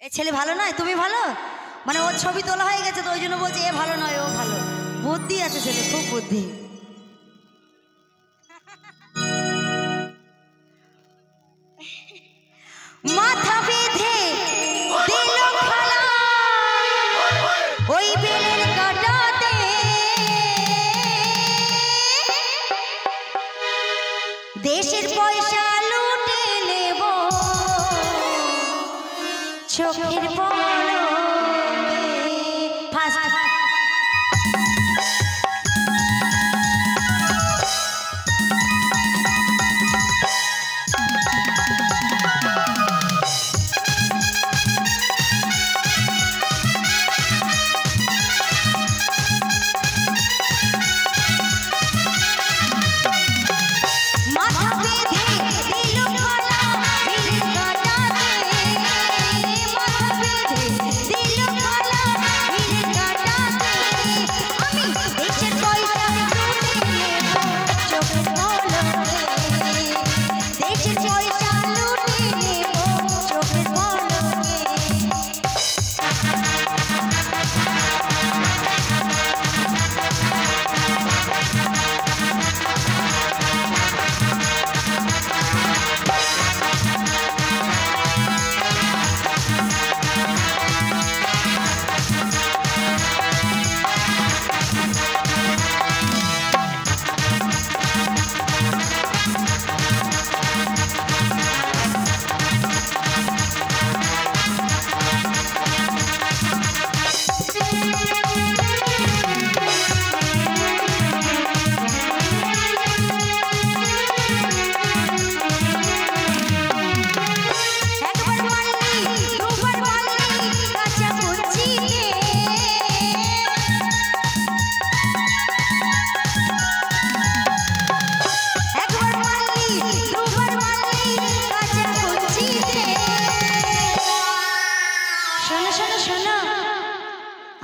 এ ছেলে ভালো নয়, তুমি ভালো, মানে ওর ছবি তোলা হয়ে গেছে তো ওই জন্য বলছে এ ভালো নয় ও ভালো। বুদ্ধি আছে ছেলে, খুব বুদ্ধি। মাথা বেঁধে দিল খালা ওই বেলের কাটাতে, দেশের পয়সা লুটে নেব চোখের পলকে।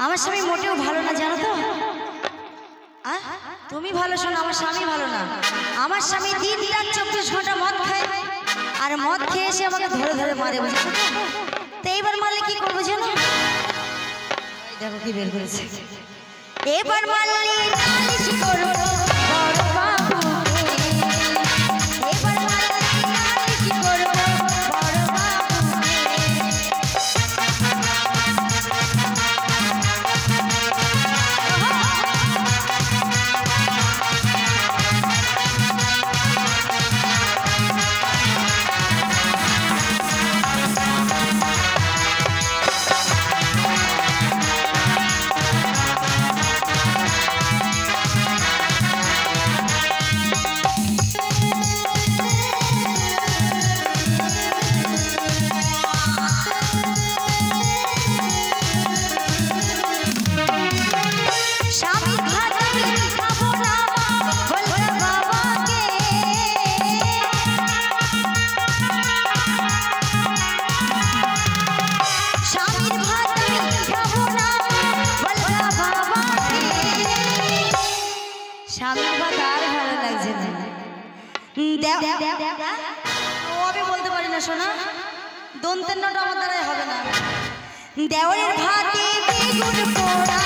আমার স্বামী মোটেও ভালো না জানো তো। তুমি ভালো শোনো, আমার স্বামী ভালো না। আমার স্বামী দিন রাত 24 ঘন্টা মদ খায়, আর মদ খেয়ে এসে আমাকে ধরে ধরে মারে, বুঝেছো তো। এইবার মারলে কি করবো জানো, দেখো কি বের করেছে। এবার মারলে নালিশ করবো বড় বাবুকে, এবার মারলে নালিশ করবো বড় বাবুকে। স্বামীর ভাত আর ভালো লাগছে না, ও আমি বলতে পারি না শোনা, দন্তের নোট আমার দ্বারাই হবে না। দেওয়ালের ভাতে বেগুন পোড়া